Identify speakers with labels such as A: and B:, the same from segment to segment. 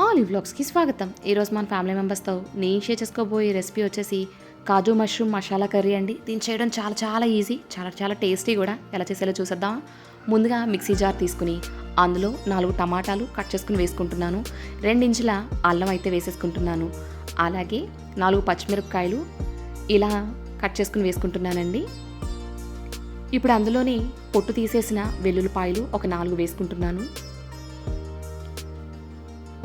A: All వ్లాగ్స్కి స్వాగతం. ఈరోజు మన ఫ్యామిలీ మెంబర్స్తో నేను షేర్ చేసుకోబోయే రెసిపీ వచ్చేసి కాజు మష్రూమ్ మసాలా కర్రీ అండి. దీన్ని చేయడం చాలా చాలా ఈజీ, చాలా చాలా టేస్టీ కూడా. ఎలా చేసేలా చూసేద్దాం. ముందుగా మిక్సీ జార్ తీసుకుని అందులో 4 టమాటాలు కట్ చేసుకుని వేసుకుంటున్నాను. 2 ఇంచుల అల్లం అయితే వేసేసుకుంటున్నాను. అలాగే 4 పచ్చిమిరపకాయలు ఇలా కట్ చేసుకుని వేసుకుంటున్నానండి. ఇప్పుడు అందులోని పొట్టు తీసేసిన వెల్లుల్లిపాయలు ఒక 4 వేసుకుంటున్నాను.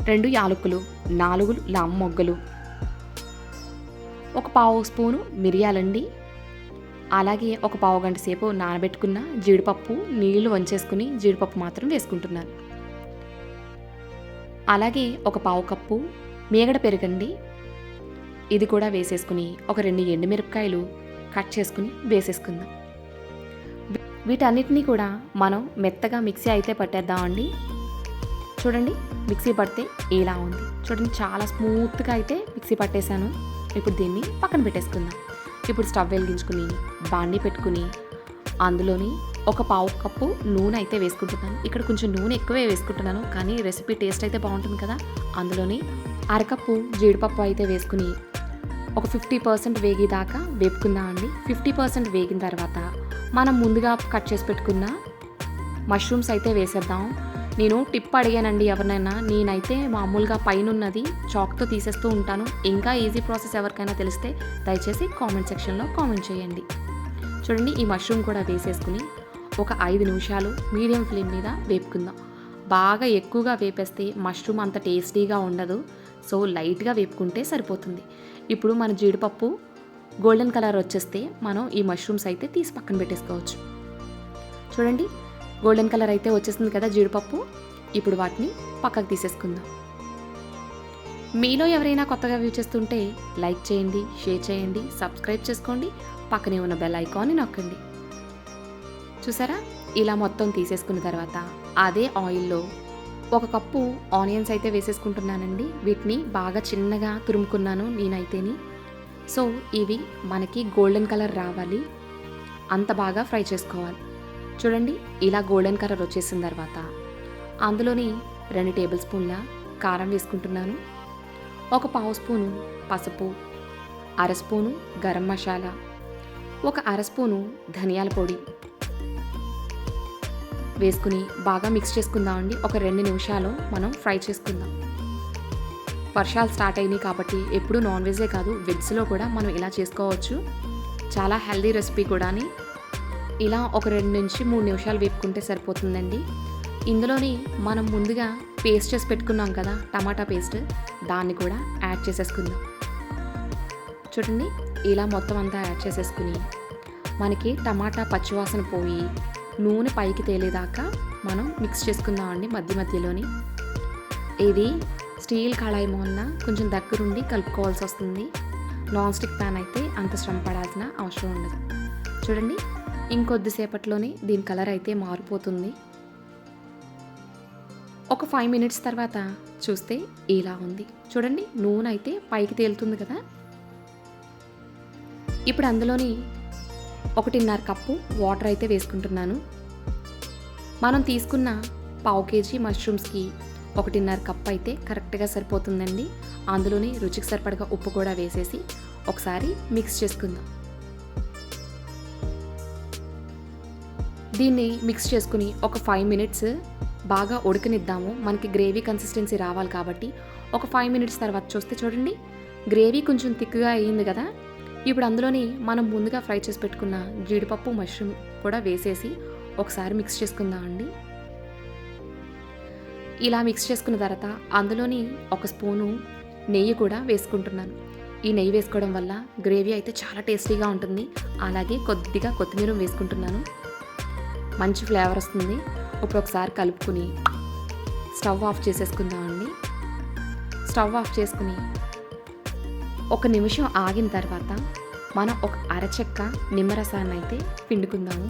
A: 2 యాలకులు, 4 లామ్ మొగ్గలు, ఒక పావు స్పూను మిరియాలండి. అలాగే ఒక పావు గంట సేపు నానబెట్టుకున్న జీడిపప్పు నీళ్లు వంచేసుకుని జీడిపప్పు మాత్రం వేసుకుంటున్నాను. అలాగే ఒక పావు కప్పు మీగడ పెరుగండి, ఇది కూడా వేసేసుకుని ఒక 2 ఎండుమిరపకాయలు కట్ చేసుకుని వేసేసుకుందాం. వీటన్నిటినీ కూడా మనం మెత్తగా మిక్సీ అయితే పట్టేద్దామండి. చూడండి, మిక్సీ పడితే ఇలా ఉంది. చూడండి, చాలా స్మూత్గా అయితే మిక్సీ పట్టేశాను. ఇప్పుడు దీన్ని పక్కన పెట్టేసుకుందాం. ఇప్పుడు స్టవ్ వెలిగించుకుని బాండి పెట్టుకుని అందులోని ఒక పావు కప్పు నూనె అయితే వేసుకుంటున్నాను. ఇక్కడ కొంచెం నూనె ఎక్కువే వేసుకుంటున్నాను, కానీ రెసిపీ టేస్ట్ అయితే బాగుంటుంది కదా. అందులోని అరకప్పు జీడిపప్పు అయితే వేసుకుని ఒక 50% వేగేదాకా వేపుకుందామండి. 50% వేగిన తర్వాత మనం ముందుగా కట్ చేసి పెట్టుకున్న మష్రూమ్స్ అయితే వేసేద్దాం. నేను టిప్ అడిగానండి ఎవరినైనా. నేనైతే మామూలుగా పైన ఉన్నది చాక్తో తీసేస్తూ ఉంటాను. ఇంకా ఈజీ ప్రాసెస్ ఎవరికైనా తెలిస్తే దయచేసి కామెంట్ సెక్షన్లో కామెంట్ చేయండి. చూడండి, ఈ మష్రూమ్ కూడా వేసేసుకుని ఒక 5 నిమిషాలు మీడియం ఫ్లేమ్ మీద వేపుకుందాం. బాగా ఎక్కువగా వేపేస్తే మష్రూమ్ అంత టేస్టీగా ఉండదు. సో లైట్గా వేపుకుంటే సరిపోతుంది. ఇప్పుడు మన జీడిపప్పు గోల్డెన్ కలర్ వచ్చేస్తే మనం ఈ మష్రూమ్స్ అయితే తీసి పక్కన పెట్టేసుకోవచ్చు. చూడండి, గోల్డెన్ కలర్ అయితే వచ్చేసింది కదా జీడిపప్పు. ఇప్పుడు వాటిని పక్కకు తీసేసుకుందాం. మీలో ఎవరైనా కొత్తగా వ్యూ చేస్తుంటే లైక్ చేయండి, షేర్ చేయండి, సబ్స్క్రైబ్ చేసుకోండి, పక్కనే ఉన్న బెల్ ఐకాన్ని నొక్కండి. చూసారా, ఇలా మొత్తం తీసేసుకున్న తర్వాత అదే ఆయిల్లో 1 కప్పు ఆనియన్స్ అయితే వేసేసుకుంటున్నానండి. వీటిని బాగా చిన్నగా తురుముకున్నాను నేనైతేని. సో ఇవి మనకి గోల్డెన్ కలర్ రావాలి, అంత బాగా ఫ్రై చేసుకోవాలి. చూడండి, ఇలా గోల్డెన్ కలర్ వచ్చేసిన తర్వాత అందులోని 2 టేబుల్ స్పూన్ల కారం వేసుకుంటున్నాను. ఒక పావు స్పూను పసుపు, 1/2 స్పూను గరం మసాలా, ఒక 1/2 స్పూను ధనియాల పొడి వేసుకుని బాగా మిక్స్ చేసుకుందామండి. ఒక 2 నిమిషాలు మనం ఫ్రై చేసుకుందాం. వర్షాలు స్టార్ట్ అయినాయి కాబట్టి ఎప్పుడు నాన్ వెజే కాదు, వెజ్లో కూడా మనం ఇలా చేసుకోవచ్చు. చాలా హెల్దీ రెసిపీ కూడాని. ఇలా ఒక 2 నుంచి 3 నిమిషాలు వేపుకుంటే సరిపోతుందండి. ఇందులోని మనం ముందుగా పేస్ట్ చేసి పెట్టుకున్నాం కదా, టమాటా పేస్ట్, దాన్ని కూడా యాడ్ చేసేసుకుందాం. చూడండి, ఇలా మొత్తం అంతా యాడ్ చేసేసుకుని మనకి టమాటా పచ్చివాసన పోయి నూనె పైకి తేలేదాకా మనం మిక్స్ చేసుకుందామండి మధ్య మధ్యలోని. ఇది స్టీల్ కళాయి వలన కొంచెం దగ్గరుండి కలుపుకోవాల్సి వస్తుంది. నాన్ స్టిక్ ప్యాన్ అయితే అంత శ్రమ పడాల్సిన అవసరం ఉండదు. చూడండి, ఇంకొద్దిసేపట్లోనే దీని కలర్ అయితే మారిపోతుంది. ఒక 5 మినిట్స్ తర్వాత చూస్తే ఇలా ఉంది. చూడండి, నూనె అయితే పైకి తేలుతుంది కదా. ఇప్పుడు అందులోని 1.5 కప్పు వాటర్ అయితే వేసుకుంటున్నాను. మనం తీసుకున్న పావు కేజీ మష్రూమ్స్కి 1.5 కప్పు అయితే కరెక్ట్గా సరిపోతుందండి. అందులోని రుచికి సరిపడగా ఉప్పు కూడా వేసేసి ఒకసారి మిక్స్ చేసుకుందాం. దీన్ని మిక్స్ చేసుకుని ఒక 5 మినిట్స్ బాగా ఉడకనిద్దాము. మనకి గ్రేవీ కన్సిస్టెన్సీ రావాలి కాబట్టి ఒక 5 మినిట్స్ తర్వాత చూస్తే చూడండి, గ్రేవీ కొంచెం థిక్గా అయ్యింది కదా. ఇప్పుడు అందులోని మనం ముందుగా ఫ్రై చేసి పెట్టుకున్న జీడిపప్పు మష్రూమ్ కూడా వేసేసి ఒకసారి మిక్స్ చేసుకుందామండి. ఇలా మిక్స్ చేసుకున్న తర్వాత అందులోని 1 స్పూను నెయ్యి కూడా వేసుకుంటున్నాను. ఈ నెయ్యి వేసుకోవడం వల్ల గ్రేవీ అయితే చాలా టేస్టీగా ఉంటుంది. అలాగే కొద్దిగా కొత్తిమీర వేసుకుంటున్నాను, మంచి ఫ్లేవర్ వస్తుంది. ఇప్పుడు ఒకసారి కలుపుకుని స్టవ్ ఆఫ్ చేసేసుకుందామండి. స్టవ్ ఆఫ్ చేసుకుని 1 నిమిషం ఆగిన తర్వాత మనం ఒక అరచెక్క నిమ్మరసాన్ని అయితే పిండుకుందాము.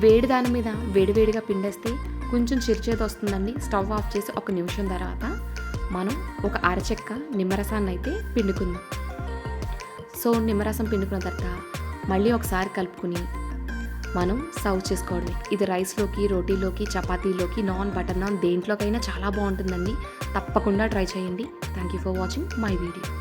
A: వేడి దాని మీద వేడివేడిగా పిండేస్తే కొంచెం చిరుచేది వస్తుందండి. స్టవ్ ఆఫ్ చేసి 1 నిమిషం తర్వాత మనం ఒక అరచెక్క నిమ్మరసాన్ని అయితే పిండుకుందాం. సో నిమ్మరసం పిండుకున్న తర్వాత మళ్ళీ ఒకసారి కలుపుకుని మనం సర్వ్ చేసుకోవడమే. ఇది రైస్లోకి, రోటీలోకి, చపాతీలోకి, నాన్, బటర్ నాన్ దేంట్లోకైనా చాలా బాగుంటుందండి. తప్పకుండా ట్రై చేయండి. Thank you for watching my video.